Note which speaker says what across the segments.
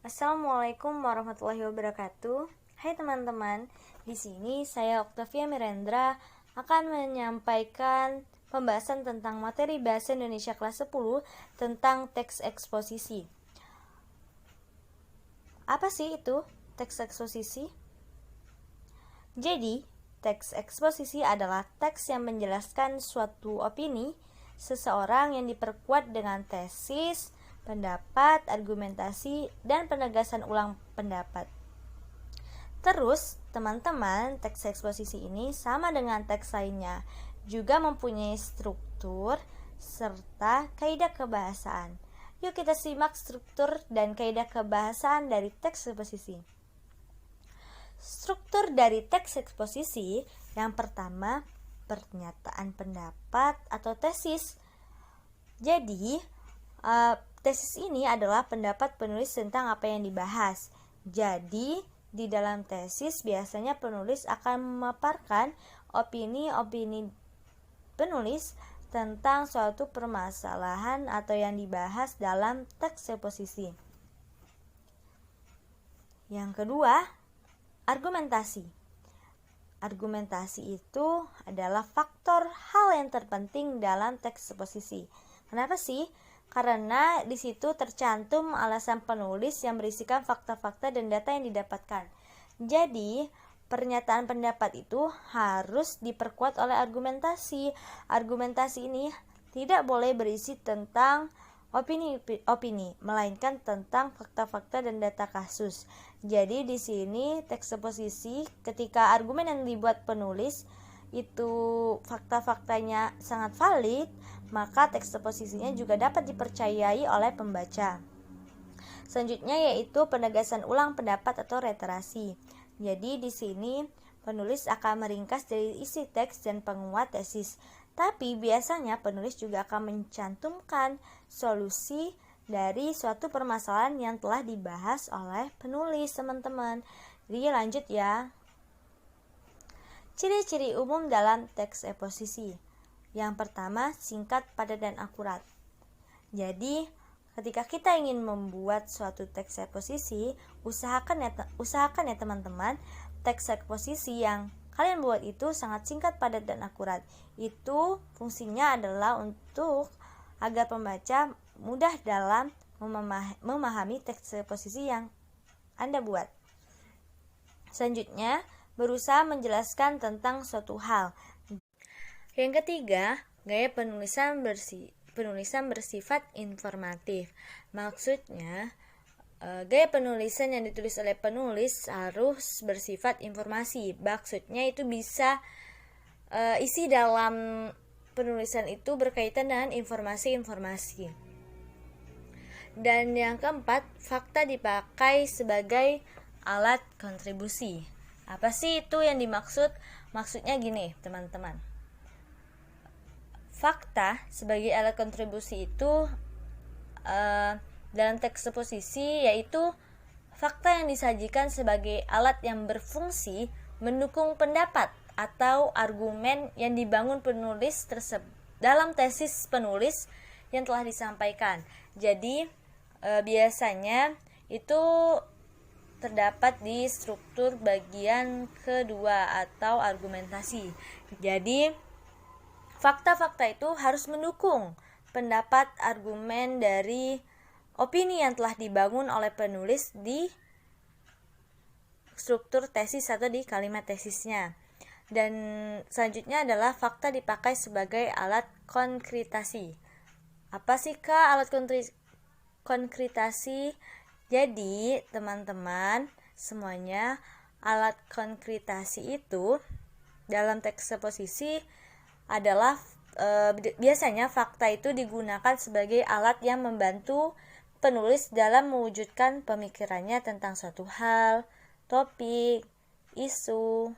Speaker 1: Assalamualaikum warahmatullahi wabarakatuh. Hai teman-teman, di sini saya Octavia Mirendra akan menyampaikan pembahasan tentang materi Bahasa Indonesia kelas 10 tentang teks eksposisi. Apa sih itu teks eksposisi? Jadi, teks eksposisi adalah teks yang menjelaskan suatu opini seseorang yang diperkuat dengan tesis, pendapat, argumentasi, dan penegasan ulang pendapat. Terus, teman-teman, teks eksposisi ini sama dengan teks lainnya, juga mempunyai struktur serta kaidah kebahasaan. Yuk kita simak struktur dan kaidah kebahasaan dari teks eksposisi. Struktur dari teks eksposisi yang pertama, pernyataan pendapat atau tesis. Jadi, tesis ini adalah pendapat penulis tentang apa yang dibahas. Jadi, di dalam tesis biasanya penulis akan memaparkan opini-opini penulis tentang suatu permasalahan atau yang dibahas dalam teks eksposisi. Yang kedua, argumentasi. Argumentasi itu adalah faktor hal yang terpenting dalam teks eksposisi. Kenapa sih? Karena di situ tercantum alasan penulis yang berisikan fakta-fakta dan data yang didapatkan. Jadi, pernyataan pendapat itu harus diperkuat oleh argumentasi. Argumentasi ini tidak boleh berisi tentang opini, melainkan tentang fakta-fakta dan data kasus. Jadi di sini teks eksposisi ketika argumen yang dibuat penulis itu fakta-faktanya sangat valid, maka teks eksposisinya juga dapat dipercayai oleh pembaca. Selanjutnya yaitu penegasan ulang pendapat atau reiterasi. Jadi di sini penulis akan meringkas dari isi teks dan penguat tesis. Tapi biasanya penulis juga akan mencantumkan solusi dari suatu permasalahan yang telah dibahas oleh penulis, teman-teman. Jadi lanjut ya. Ciri-ciri umum dalam teks eksposisi. Yang pertama, singkat, padat, dan akurat. Jadi, ketika kita ingin membuat suatu teks eksposisi, usahakan ya teman-teman, teks eksposisi yang kalian buat itu sangat singkat, padat, dan akurat. Itu fungsinya adalah untuk agar pembaca mudah dalam memahami teks eksposisi yang Anda buat. Selanjutnya, berusaha menjelaskan tentang suatu hal. Yang ketiga, gaya penulisan bersifat informatif. Maksudnya, gaya penulisan yang ditulis oleh penulis harus bersifat informasi. Maksudnya itu bisa isi dalam penulisan itu berkaitan dengan informasi-informasi. Dan yang keempat, fakta dipakai sebagai alat kontribusi. Apa sih itu yang dimaksud? Maksudnya gini, teman-teman. Fakta sebagai alat kontribusi itu dalam teks eksposisi yaitu fakta yang disajikan sebagai alat yang berfungsi mendukung pendapat atau argumen yang dibangun penulis dalam tesis penulis yang telah disampaikan. Jadi biasanya itu terdapat di struktur bagian kedua atau argumentasi. Jadi fakta-fakta itu harus mendukung pendapat argumen dari opini yang telah dibangun oleh penulis di struktur tesis atau di kalimat tesisnya. Dan selanjutnya adalah fakta dipakai sebagai alat konkretasi. Apa sih Kak alat konkretasi? Jadi teman-teman semuanya, alat konkretasi itu dalam teks eksposisi adalah biasanya fakta itu digunakan sebagai alat yang membantu penulis dalam mewujudkan pemikirannya tentang suatu hal, topik, isu.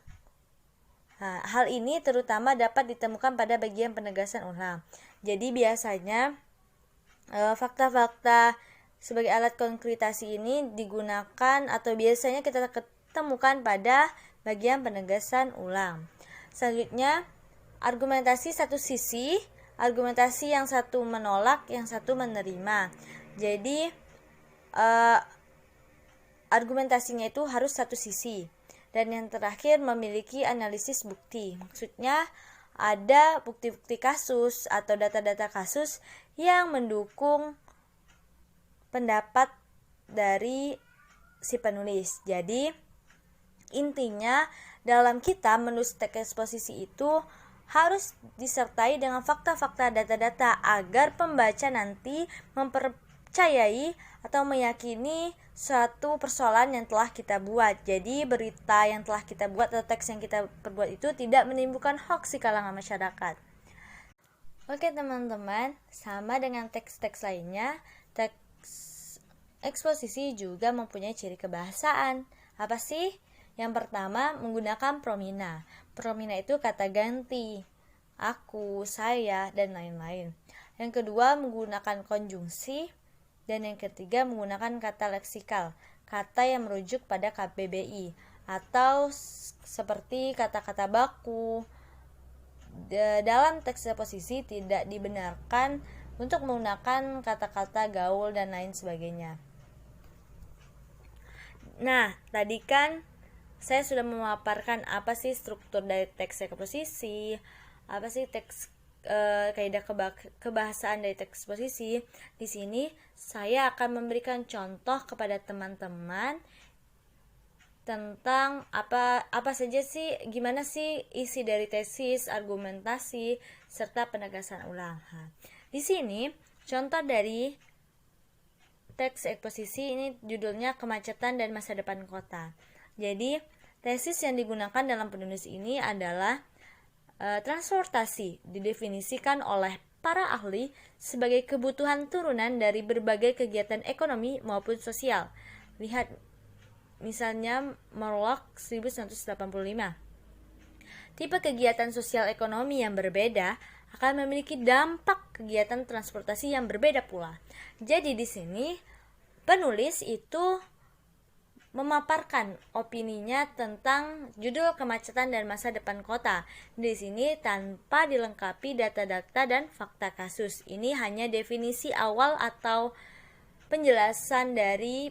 Speaker 1: Nah, hal ini terutama dapat ditemukan pada bagian penegasan ulang. Jadi biasanya fakta-fakta sebagai alat konkretasi ini digunakan atau biasanya kita ketemukan pada bagian penegasan ulang. Selanjutnya, argumentasi satu sisi, argumentasi yang satu menolak, yang satu menerima. Jadi argumentasinya itu harus satu sisi. Dan yang terakhir memiliki analisis bukti. Maksudnya ada bukti-bukti kasus atau data-data kasus yang mendukung pendapat dari si penulis. Jadi intinya dalam kita menulis teks eksposisi itu harus disertai dengan fakta-fakta data-data agar pembaca nanti mempercayai atau meyakini suatu persoalan yang telah kita buat. Jadi berita yang telah kita buat atau teks yang kita perbuat itu tidak menimbulkan hoax di kalangan masyarakat. Oke teman-teman, sama dengan teks-teks lainnya, teks eksposisi juga mempunyai ciri kebahasaan. Apa sih? Yang pertama, menggunakan promina. Promina itu kata ganti, aku, saya, dan lain-lain. Yang kedua, menggunakan konjungsi. Dan yang ketiga, menggunakan kata leksikal, kata yang merujuk pada KBBI, atau seperti kata-kata baku. Dalam teks eksposisi tidak dibenarkan untuk menggunakan kata-kata gaul dan lain sebagainya. Nah, tadi kan saya sudah memaparkan apa sih struktur dari teks eksposisi, apa sih kaidah kebahasaan dari teks eksposisi. Di sini saya akan memberikan contoh kepada teman-teman tentang apa saja sih, gimana sih isi dari tesis, argumentasi, serta penegasan ulang. Di sini contoh dari teks eksposisi ini judulnya Kemacetan dan Masa Depan Kota. Jadi tesis yang digunakan dalam penulis ini adalah transportasi didefinisikan oleh para ahli sebagai kebutuhan turunan dari berbagai kegiatan ekonomi maupun sosial. Lihat misalnya Morlock 1985. Tipe kegiatan sosial ekonomi yang berbeda akan memiliki dampak kegiatan transportasi yang berbeda pula. Jadi di sini penulis itu memaparkan opininya tentang judul Kemacetan dan Masa Depan Kota. Di sini tanpa dilengkapi data-data dan fakta kasus. Ini hanya definisi awal atau penjelasan dari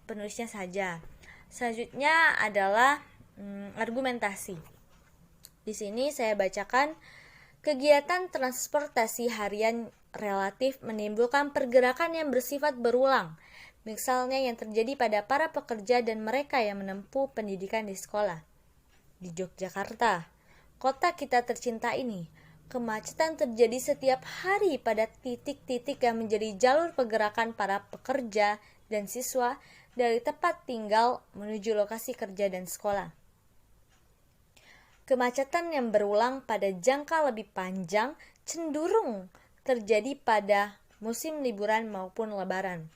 Speaker 1: penulisnya saja. Selanjutnya adalah argumentasi. Di sini saya bacakan, kegiatan transportasi harian relatif menimbulkan pergerakan yang bersifat berulang. Misalnya yang terjadi pada para pekerja dan mereka yang menempuh pendidikan di sekolah. Di Yogyakarta, kota kita tercinta ini, kemacetan terjadi setiap hari pada titik-titik yang menjadi jalur pergerakan para pekerja dan siswa dari tempat tinggal menuju lokasi kerja dan sekolah. Kemacetan yang berulang pada jangka lebih panjang cenderung terjadi pada musim liburan maupun lebaran.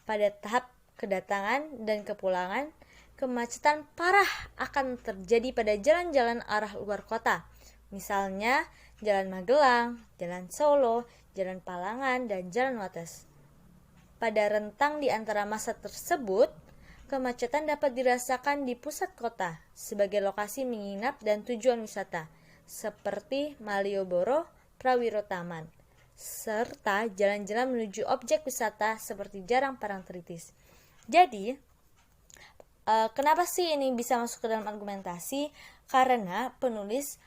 Speaker 1: Pada tahap kedatangan dan kepulangan, kemacetan parah akan terjadi pada jalan-jalan arah luar kota. Misalnya, Jalan Magelang, Jalan Solo, Jalan Palangan, dan Jalan Wates. Pada rentang di antara masa tersebut, kemacetan dapat dirasakan di pusat kota sebagai lokasi menginap dan tujuan wisata, seperti Malioboro, Prawiro Taman, serta jalan-jalan menuju objek wisata seperti Jarang Parangtritis. Jadi, kenapa sih ini bisa masuk ke dalam argumentasi? Karena penulis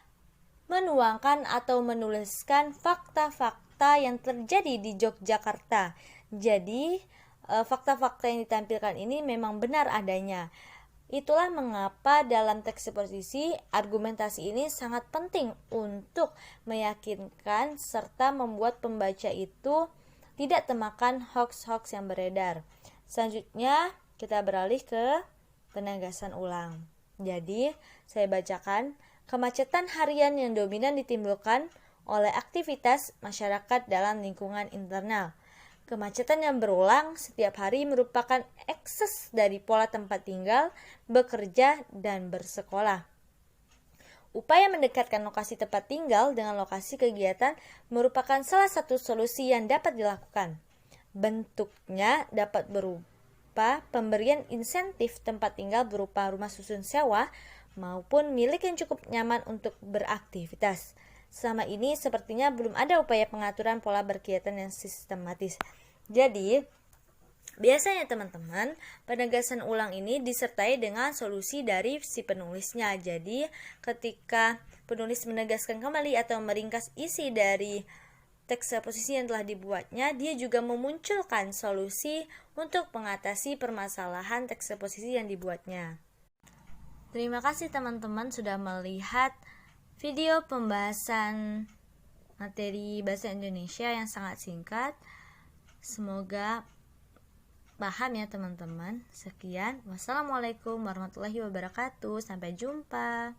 Speaker 1: menuangkan atau menuliskan fakta-fakta yang terjadi di Yogyakarta. Jadi, fakta-fakta yang ditampilkan ini memang benar adanya. Itulah mengapa dalam teks eksposisi argumentasi ini sangat penting untuk meyakinkan serta membuat pembaca itu tidak termakan hoax-hoax yang beredar. Selanjutnya kita beralih ke penegasan ulang. Jadi saya bacakan, kemacetan harian yang dominan ditimbulkan oleh aktivitas masyarakat dalam lingkungan internal. Kemacetan yang berulang setiap hari merupakan ekses dari pola tempat tinggal, bekerja, dan bersekolah. Upaya mendekatkan lokasi tempat tinggal dengan lokasi kegiatan merupakan salah satu solusi yang dapat dilakukan. Bentuknya dapat berupa pemberian insentif tempat tinggal berupa rumah susun sewa maupun milik yang cukup nyaman untuk beraktivitas. Selama ini sepertinya belum ada upaya pengaturan pola berkegiatan yang sistematis. Jadi, Biasanya teman-teman, penegasan ulang ini disertai dengan solusi dari si penulisnya. Jadi, ketika penulis menegaskan kembali atau meringkas isi dari teks posisi yang telah dibuatnya, dia juga memunculkan solusi untuk mengatasi permasalahan teks posisi yang dibuatnya. Terima kasih teman-teman sudah melihat video pembahasan materi bahasa Indonesia yang sangat singkat. Semoga paham ya teman-teman. Sekian, wassalamualaikum warahmatullahi wabarakatuh. Sampai jumpa.